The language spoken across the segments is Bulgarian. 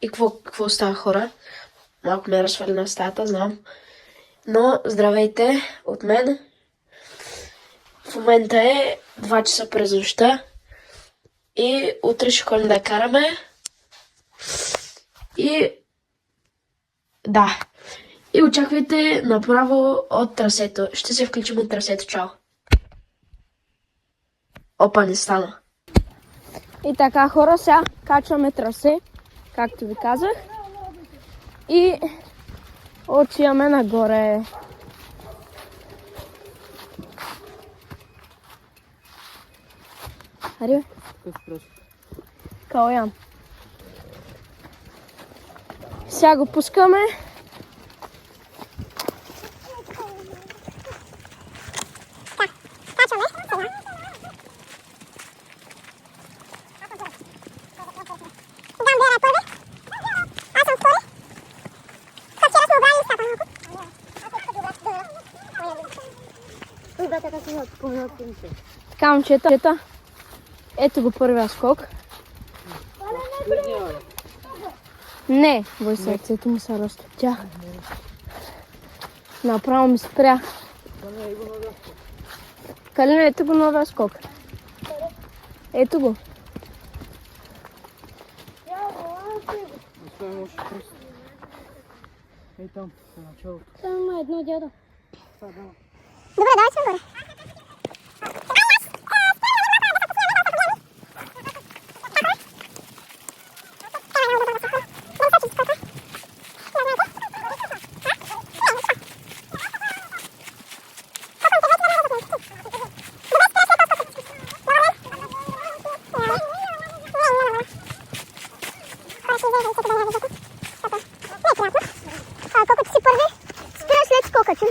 И какво става, хора? Малко ме разсвали на стаята, знам. Но здравейте от мен. В момента е 2 часа през нощта. И утре ще ходим да караме. И да. И очаквайте направо от трасето. Ще се включим от трасето. Чао. Опа, не стана. И така, хора, сега качваме трасе, както ви казах. И отиваме нагоре. Ари, бе? Калоян. Сега го пускаме. Така, момчета, ето го първия скок. Не, бой сърцето му се разтопча. Направо ми спря. Калина, ето го новия скок. Ето го. Ей там, на началото. Само едно, дядо. Добре, давай сме горе. Колкото си първи, спираш след скока, че?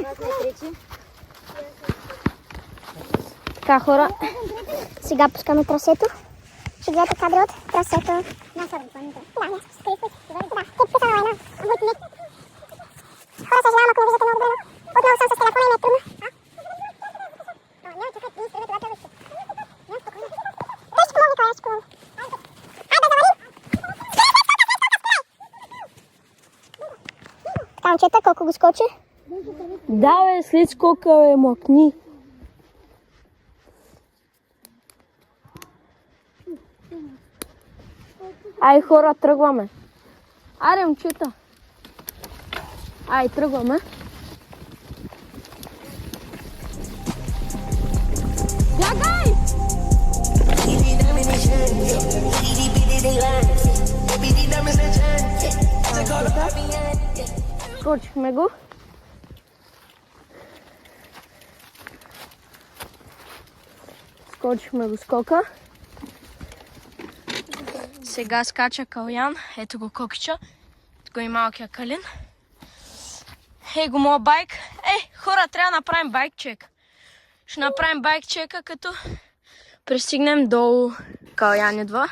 Така, хора. Сега пускаме трасето. Ще гледате кадри от трасето. Да, сорби, планите. Да, не, скрипвай. Да, ти писа на война. Хора, съжалявам, ако не виждате много добре. Отново съм с телефона и ме е трудно. Няма, чакай, ние сте това трябваше. Няма, спокойно. Дай ще помогни, Калая, ще помогни. Айде, завали! Така, момчета, колко го скочи? Да, бе, след скока, бе, мъкни. Ай, хора, тръгваме. Аре, момчета. Ай, тръгваме. Бягай! Скочихме го. Скочихме го скока. Сега скача Калян. Ето го Кокича. Ето го и малкия Калин. Ей го моя байк. Хора, трябва да направим байк чек. Ще направим байк чека, като пристигнем долу. Калян идва.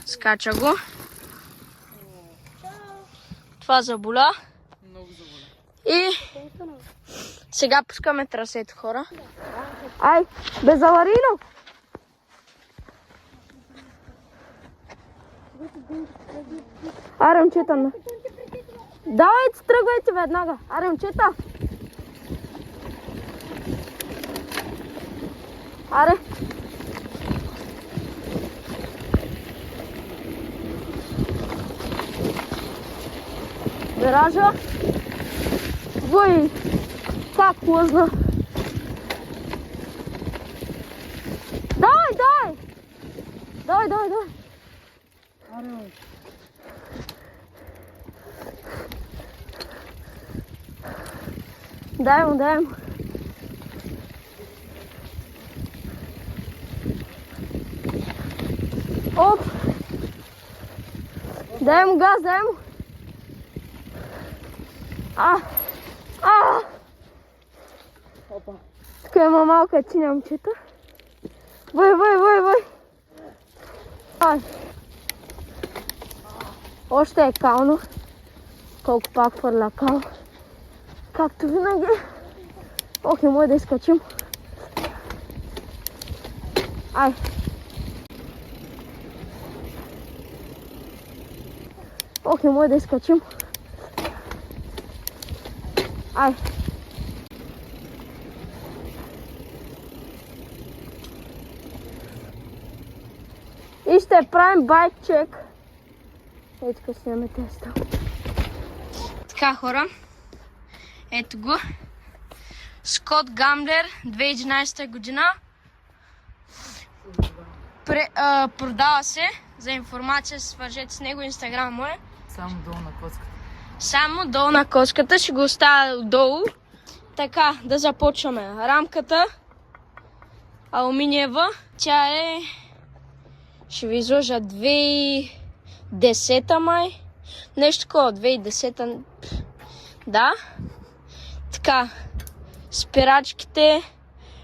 Скача го. Това заболя. Много заболя. И сега пускаме трасето, хора. Ай, безаварийно! Аре, момчета. Давайте, тръгвайте веднага. Аре, момчета. Аре. Виража. Вой, как поздно. Давай. Давай. Аре, Дай му. Оп! Дай му газ, дай му! опа. Тук има малка чиня, момчета. Вой! Ай! Още е кално. Колко пак хвърля кал. Както винаги. Ох, не може да изкачим. Ай! Ох, не може да изкачим. Ай. И ще правим байк чек. Ей, така снимаме теста. Така, хора. Ето го. Скот Гамблер, 2011 година. Продава се. За информация свържете с него, инстаграм му е. Само долу на коцката. Само долу на коцката, ще го оставя долу. Така, да започваме. Рамката алуминиева. Тя е... Ще ви изложа 2010 май. Нещо такова, 2010. Да. Така. Спирачките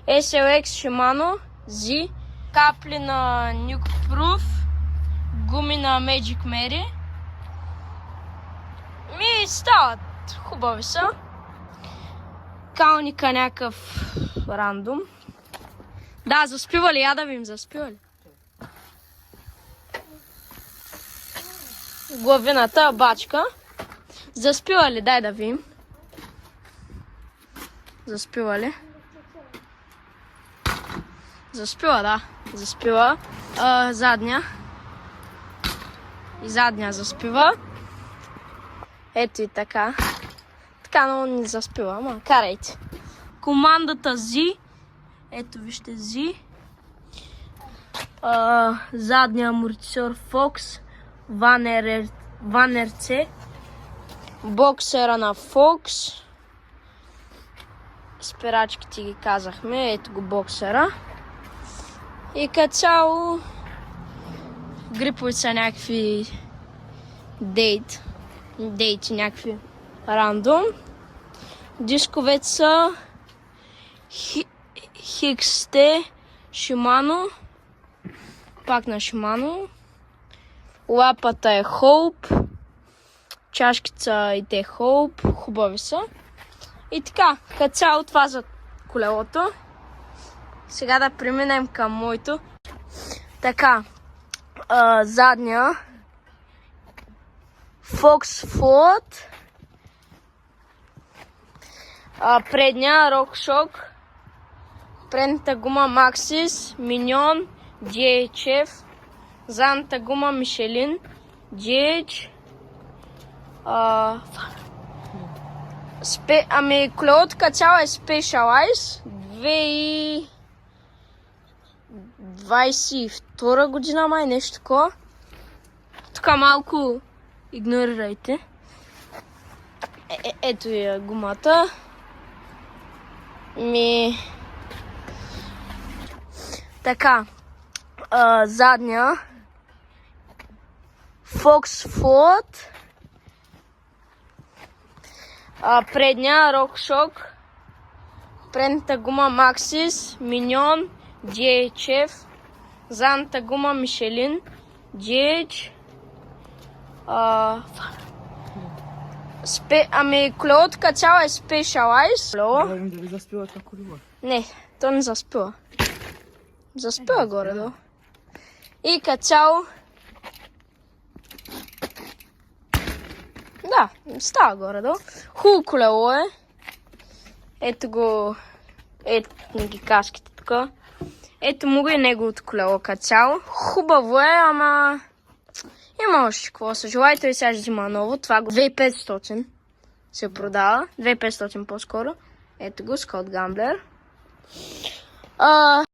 SLX Shimano Z. Капли на Nuke Proof. Гуми на Magic Mary. Ми стават хубави са. Калника някакъв рандом. Да, заспива ли? Я да видим, заспива ли? Главината бачка. Заспива ли? Дай да видим. Заспива ли? Заспива, да. Заспива. Задня. И задня заспива. Ето и така. Така много не заспива, ама карайте. Командата Z. Ето вижте Z. Задния амортисьор Fox. Ван РЦ. Боксера на Fox. Спирачките ги казахме. Ето го боксера. И като цяло грипови са някакви дейти, някакви рандом. Дисковете са XT Shimano. Пак на Shimano. Лапата е Hope. Чашките са и те Hope. Хубави са. И така, като цяло това за колелото. Сега да преминем към моето. Така, задния Fox Float. Предния RockShox. Предната гума Maxxis Minion DHF. Задната гума Michelin DH. Колелото като цяло е Specialized. 2022 година май, нещо такова. Тук малко игнорирайте. Ето е гумата. Така. Задния Fox Float. Предния RockShox. Предната гума Maxxis Minion DHF. Задната гума Michelin DH. Колелото като цяло е Specialized. Говорим дали заспива това колело. Не, то не заспива. Заспива горе-долу. И като цяло... Да, става горе-долу. Хубаво колело е. Ето го... Ето ги каските тук. Ето му го и неговото колело като цяло. Хубаво е, ама... Има още какво се желаете и сега ще взима ново. Това го 2500 се продава. 2500 по-скоро. Ето го, Скот Гамблер.